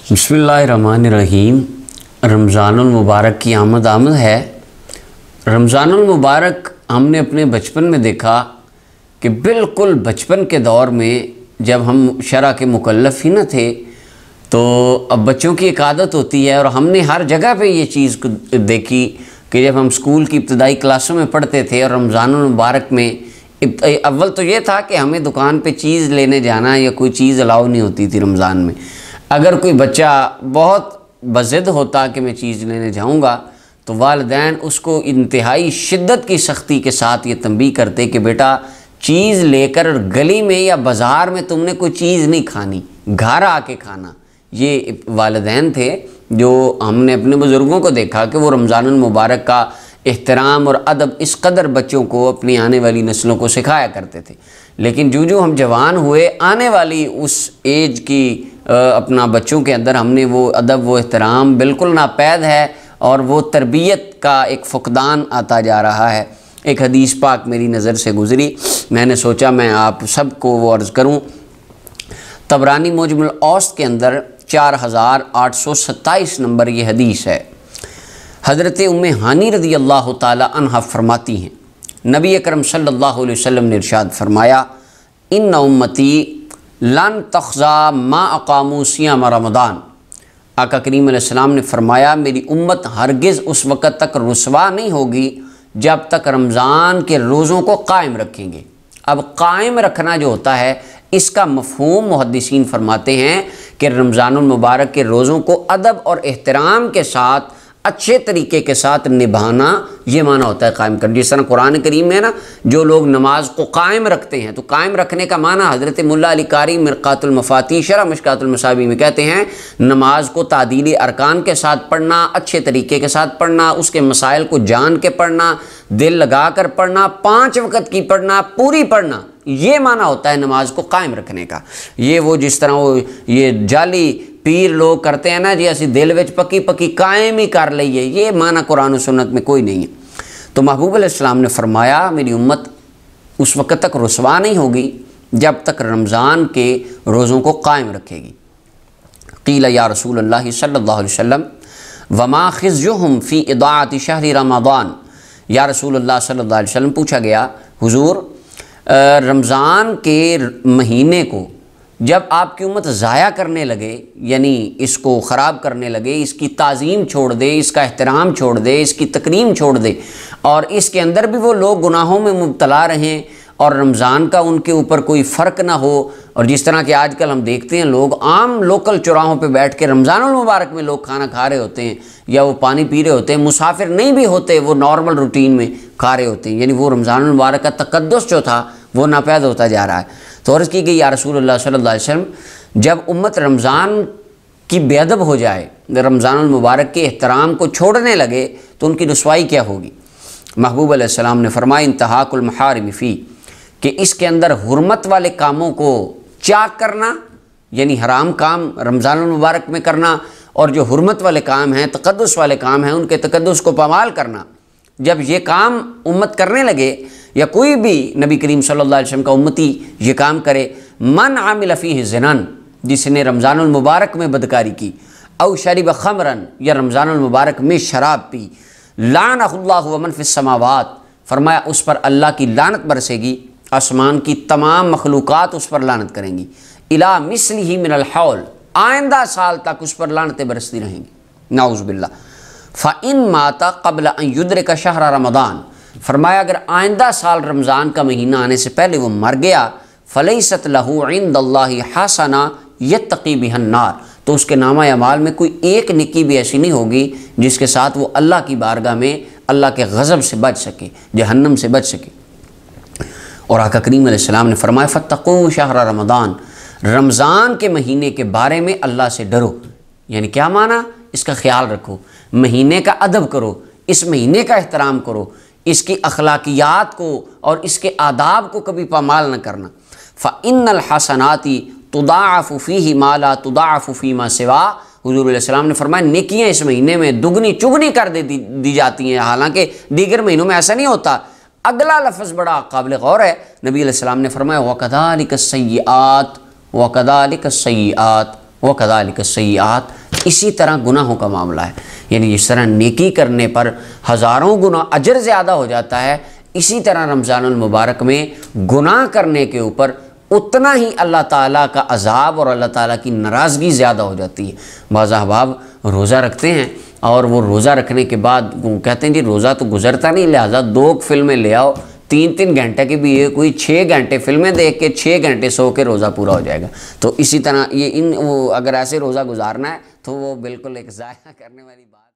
बिस्मिल्लाहिर्रहमानिर्रहीम। रमज़ानुल मुबारक की आमद है। रमज़ानुल मुबारक हमने अपने बचपन में देखा कि बिल्कुल बचपन के दौर में जब हम शरअ के मुकल्लफ़ ही न थे, तो अब बच्चों की एक आदत होती है और हमने हर जगह पे ये चीज़ को देखी कि जब हम स्कूल की इब्तदाई क्लासों में पढ़ते थे और रमज़ानुल मुबारक में अव्वल तो ये था कि हमें दुकान पे चीज़ लेने जाना या कोई चीज़ अलाउ नहीं होती थी रमज़ान में। अगर कोई बच्चा बहुत बज़िद होता कि मैं चीज़ लेने जाऊंगा, तो वालिदैन उसको इंतहाई शिद्दत की सख्ती के साथ ये तंबीह करते कि बेटा चीज़ लेकर गली में या बाज़ार में तुमने कोई चीज़ नहीं खानी, घर आके खाना। ये वालिदैन थे जो हमने अपने बुज़ुर्गों को देखा कि वो रमज़ानुल मुबारक का एहतराम और अदब इस कदर बच्चों को, अपनी आने वाली नस्लों को सिखाया करते थे। लेकिन जो हम जवान हुए, आने वाली उस एज की अपना बच्चों के अंदर हमने वो अदब, वो एहतराम बिल्कुल नापैद है और वो तरबियत का एक फ़ुक़दान आता जा रहा है। एक हदीस पाक मेरी नज़र से गुज़री, मैंने सोचा मैं आप सबको वो अर्ज़ करूँ। तबरानी मुजमुल औसत के अंदर 4827 नंबर ये हदीस है। हज़रत उम्मे हानी रज़ी अल्लाह ताला अन्हा फरमाती हैं, नबी अकरम सल्लल्लाहु अलैहि वसल्लम ने इरशाद फरमाया, इन्ना उम्मती लन तख़्ज़ा मा अक़ामू सियाम रमज़ान। आका करीम अलैहिस्सलाम ने फरमाया, मेरी उम्मत हरगिज़ उस वक़्त तक रुसवा नहीं होगी जब तक रमज़ान के रोज़ों को कायम रखेंगे। अब कायम रखना जो होता है, इसका मफ़हूम मुहद्दिसीन फरमाते हैं कि रमज़ानुल मुबारक के रोज़ों को अदब और एहतराम के साथ, अच्छे तरीके के साथ निभाना, ये माना होता है कायम करना। जिस तरह कुरान करीम में ना, जो लोग नमाज को कायम रखते हैं, तो कायम रखने का माना हज़रत मुल्ला अली कारी मिरक़ातुल मफ़ाती शरह मिशकातुल मसाबी में कहते हैं, नमाज को तादील अरकान के साथ पढ़ना, अच्छे तरीके के साथ पढ़ना, उसके मसाइल को जान के पढ़ना, दिल लगा कर पढ़ना, 5 वक़्त की पढ़ना, पूरी पढ़ना, ये माना होता है नमाज को कायम रखने का। ये वो जिस तरह वो ये जाली पीर लोग करते हैं ना जी, असी दिल विच पक्की पक्की कायम ही कर लईए, ये माना कुरान और सुन्नत में कोई नहीं है। तो महबूब अलैहिस्सलाम ने फरमाया, मेरी उम्मत उस वक़्त तक रुसवा नहीं होगी जब तक रमज़ान के रोज़ों को कायम रखेगी। क़ील या रसूलल्लाह सल्लल्लाहु अलैहि वसल्लम वमा ख़िज़्युहुम फ़ी इदाअति शहरि रमज़ान। या रसूलल्लाह सल्लल्लाहु अलैहि वसल्लम, पूछा गया हुज़ूर रमज़ान के महीने को जब आपकी उम्मत ज़ाया करने लगे, यानी इसको ख़राब करने लगे, इसकी ताज़ीम छोड़ दे, इसका एहतराम छोड़ दे, इसकी तकरीम छोड़ दे, और इसके अंदर भी वो लोग गुनाहों में मुब्तला रहें और रमज़ान का उनके ऊपर कोई फ़र्क ना हो। और जिस तरह के आजकल हम देखते हैं, लोग आम लोकल चौराहों पे बैठ के रमज़ानुल मुबारक में लोग खाना खा रहे होते हैं या वो पानी पी रहे होते हैं, मुसाफिर नहीं भी होते, वो नॉर्मल रूटीन में खा रहे होते हैं, यानी वो रमज़ानुल मुबारक का तक़द्दुस जो था वो नापैद होता जा रहा है। तो अर्ज़ की गई, या रसूलुल्लाह सल्लल्लाहु अलैहि वसल्लम, जब उम्मत रमज़ान की बेअदब हो जाए, रमज़ानुल मुबारक के एहतराम को छोड़ने लगे, तो उनकी रुसवाई क्या होगी। महबूब अलैहिस्सलाम ने फरमाया, इंतहाकुल महारिम फ़ी, कि इसके अंदर हुर्मत वाले कामों को चाक करना, यानी हराम काम रमज़ानुल मुबारक में करना, और जो हुर्मत वाले काम हैं, तक़द्दुस वाले काम हैं, उनके तक़द्दुस को पामाल करना। जब ये काम उम्मत करने लगे, या कोई भी नबी करीम सल्लल्लाहु अलैहि वसल्लम का उम्मती ये काम करे, मन आमिल फ़ीहि ज़िनन, जिसने रमज़ानुल मुबारक में बदकारी की, औ शरिब ख़मरन, या रमज़ानुल मुबारक में शराब पी, लानहुल्लाहु व मन फ़िस समावात, फरमाया उस पर अल्लाह की लानत बरसेगी, आसमान की तमाम मखलूक़ात उस पर लानत करेंगी, इला मिस्लिही मिनल हौल, आइंदा साल तक उस पर लानतें बरसती रहेंगी, नाउज़ बिल्लाह। फ़इन माता क़ब्ल अन युद्रिक शहर रमज़ान, फरमाया अगर आइंदा साल रमज़ान का महीना आने से पहले वो मर गया, फ़लैसत लहू इंदल्लाहि हसना यत्तक़ी बिहन नार, तो उसके नामा अमाल में कोई एक नेकी भी ऐसी नहीं होगी जिसके साथ वो अल्लाह की बारगाह में अल्लाह के गज़ब से बच सके, जहन्नम से बच सके। और आका करीम अलैहिस्सलाम ने फरमाया, फ़त्तक़ू शहर रमज़ान, रमज़ान के महीने के बारे में अल्लाह से डरो। यानी क्या माना, इसका ख्याल रखो, महीने का अदब करो, इस महीने का एहतराम करो, इसकी अखलाकियात को और इसके आदाब को कभी पामाल न करना। फ़इन्नल हसनाती तुदाअफ़ु फ़ीहि मा ला तुदाअफ़ु फ़ीमा सिवा, हुज़ूर अलैहिस्सलाम ने फरमाया नेकियां इस महीने में दुगनी चुगनी कर दी जाती हैं, हालांकि दीगर महीनों में ऐसा नहीं होता। अगला लफ्ज़ बड़ा काबिल गौर है, नबी अलैहिस्सलाम ने फरमाया वकदालिक सय्यात वकदालिक सय्यात वकदालिक सय्यात, इसी तरह गुनाहों का मामला है, यानी जिस तरह नेकी करने पर हज़ारों गुना अजर ज़्यादा हो जाता है, इसी तरह रमज़ानुल मुबारक में गुनाह करने के ऊपर उतना ही अल्लाह ताला का अज़ाब और अल्लाह ताला की नाराज़गी ज़्यादा हो जाती है। बाज़ अहबाब रोज़ा रखते हैं और वो रोज़ा रखने के बाद वो कहते हैं जी रोज़ा तो गुजरता नहीं, लिहाजा 2 फिल्में ले आओ, 3-3 घंटे की भी है, कोई 6 घंटे फिल्में देख के 6 घंटे सो के रोज़ा पूरा हो जाएगा। तो इसी तरह ये वो अगर ऐसे रोज़ा गुजारना है तो वो बिल्कुल एक ज़ाया करने वाली बात